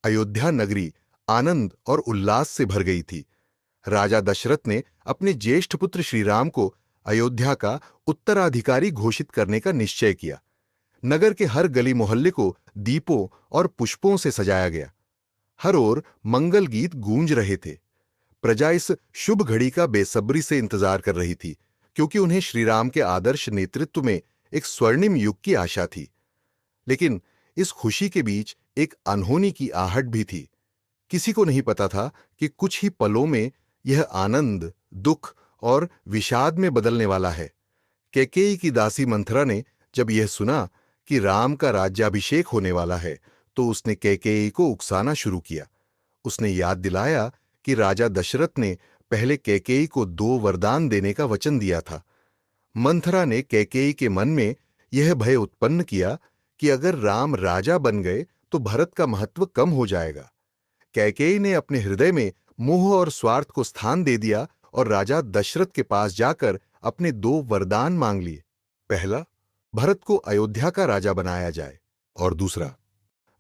अयोध्या नगरी आनंद और उल्लास से भर गई थी। राजा दशरथ ने अपने ज्येष्ठ पुत्र श्रीराम को अयोध्या का उत्तराधिकारी घोषित करने का निश्चय किया। नगर के हर गली मोहल्ले को दीपों और पुष्पों से सजाया गया। हर ओर मंगल गीत गूंज रहे थे। प्रजा इस शुभ घड़ी का बेसब्री से इंतजार कर रही थी, क्योंकि उन्हें श्रीराम के आदर्श नेतृत्व में एक स्वर्णिम युग की आशा थी। लेकिन इस खुशी के बीच एक अनहोनी की आहट भी थी। किसी को नहीं पता था कि कुछ ही पलों में यह आनंद, दुख और विषाद में बदलने वाला है। कैकेयी की दासी मंथरा ने जब यह सुना कि राम का राज्याभिषेक होने वाला है, तो उसने कैकेयी को उकसाना शुरू किया। उसने याद दिलाया कि राजा दशरथ ने पहले कैकेयी को 2 वरदान देने का वचन दिया था। मंथरा ने कैकेयी के मन में यह भय उत्पन्न किया कि अगर राम राजा बन गए तो भरत का महत्व कम हो जाएगा। कैकेयी ने अपने हृदय में मोह और स्वार्थ को स्थान दे दिया और राजा दशरथ के पास जाकर अपने 2 वरदान मांग लिए। पहला, भरत को अयोध्या का राजा बनाया जाए, और दूसरा,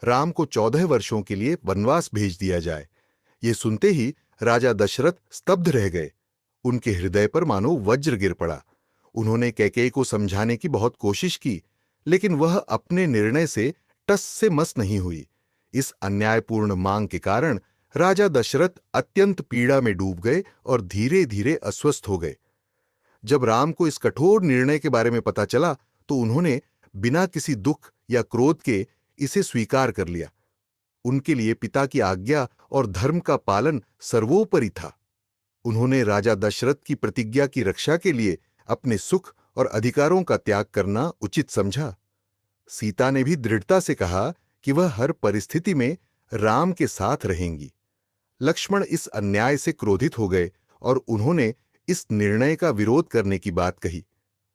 राम को 14 वर्षों के लिए वनवास भेज दिया जाए। ये सुनते ही राजा दशरथ स्तब्ध रह गए। उनके हृदय पर मानो वज्र गिर पड़ा। उन्होंने कैकेयी को समझाने की बहुत कोशिश की, लेकिन वह अपने निर्णय से टस से मस नहीं हुई। इस अन्यायपूर्ण मांग के कारण राजा दशरथ अत्यंत पीड़ा में डूब गए और धीरे धीरे अस्वस्थ हो गए। जब राम को इस कठोर निर्णय के बारे में पता चला, तो उन्होंने बिना किसी दुख या क्रोध के इसे स्वीकार कर लिया। उनके लिए पिता की आज्ञा और धर्म का पालन सर्वोपरि था। उन्होंने राजा दशरथ की प्रतिज्ञा की रक्षा के लिए अपने सुख और अधिकारों का त्याग करना उचित समझा। सीता ने भी दृढ़ता से कहा कि वह हर परिस्थिति में राम के साथ रहेंगी। लक्ष्मण इस अन्याय से क्रोधित हो गए और उन्होंने इस निर्णय का विरोध करने की बात कही,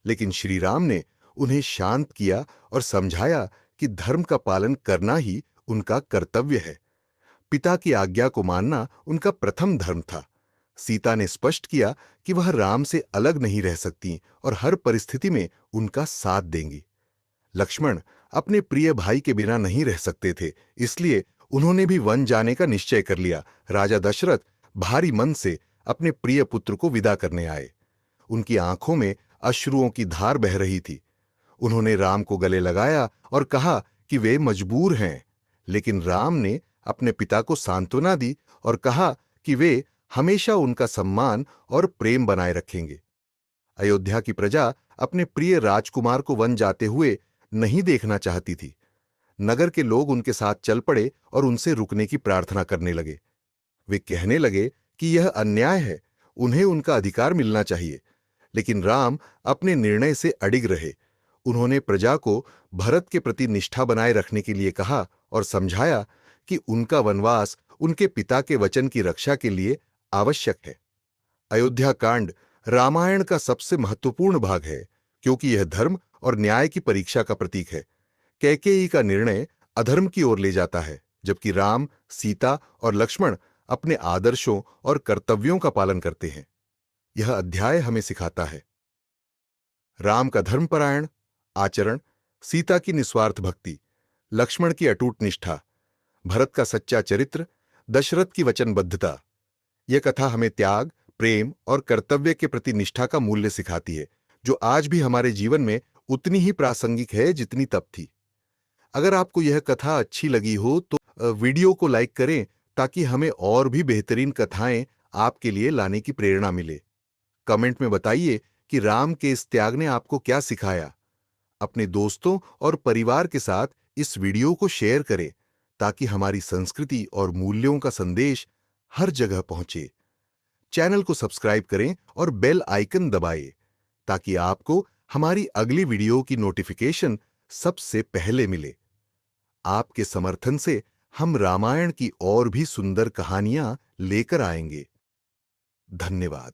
लेकिन श्री राम ने उन्हें शांत किया और समझाया कि धर्म का पालन करना ही उनका कर्तव्य है। पिता की आज्ञा को मानना उनका प्रथम धर्म था। सीता ने स्पष्ट किया कि वह राम से अलग नहीं रह सकती और हर परिस्थिति में उनका साथ देंगी। लक्ष्मण अपने प्रिय भाई के बिना नहीं रह सकते थे, इसलिए उन्होंने भी वन जाने का निश्चय कर लिया। राजा दशरथ भारी मन से अपने प्रिय पुत्र को विदा करने आए। उनकी आंखों में अश्रुओं की धार बह रही थी। उन्होंने राम को गले लगाया और कहा कि वे मजबूर हैं, लेकिन राम ने अपने पिता को सांत्वना दी और कहा कि वे हमेशा उनका सम्मान और प्रेम बनाए रखेंगे। अयोध्या की प्रजा अपने प्रिय राजकुमार को वन जाते हुए नहीं देखना चाहती थी। नगर के लोग उनके साथ चल पड़े और उनसे रुकने की प्रार्थना करने लगे। वे कहने लगे कि यह अन्याय है, उन्हें उनका अधिकार मिलना चाहिए। लेकिन राम अपने निर्णय से अडिग रहे। उन्होंने प्रजा को भरत के प्रति निष्ठा बनाए रखने के लिए कहा और समझाया कि उनका वनवास उनके पिता के वचन की रक्षा के लिए आवश्यक है। अयोध्या कांड रामायण का सबसे महत्वपूर्ण भाग है, क्योंकि यह धर्म और न्याय की परीक्षा का प्रतीक है। कैकेयी का निर्णय अधर्म की ओर ले जाता है, जबकि राम, सीता और लक्ष्मण अपने आदर्शों और कर्तव्यों का पालन करते हैं। यह अध्याय हमें सिखाता है राम का धर्मपरायण आचरण, सीता की निस्वार्थ भक्ति, लक्ष्मण की अटूट निष्ठा, भरत का सच्चा चरित्र, दशरथ की वचनबद्धता। यह कथा हमें त्याग, प्रेम और कर्तव्य के प्रति निष्ठा का मूल्य सिखाती है, जो आज भी हमारे जीवन में उतनी ही प्रासंगिक है जितनी तब थी। अगर आपको यह कथा अच्छी लगी हो तो वीडियो को लाइक करें, ताकि हमें और भी बेहतरीन कथाएं आपके लिए लाने की प्रेरणा मिले। कमेंट में बताइए कि राम के इस त्याग ने आपको क्या सिखाया। अपने दोस्तों और परिवार के साथ इस वीडियो को शेयर करें, ताकि हमारी संस्कृति और मूल्यों का संदेश हर जगह पहुंचे। चैनल को सब्सक्राइब करें और बेल आइकन दबाएं, ताकि आपको हमारी अगली वीडियो की नोटिफिकेशन सबसे पहले मिले। आपके समर्थन से हम रामायण की और भी सुंदर कहानियां लेकर आएंगे। धन्यवाद।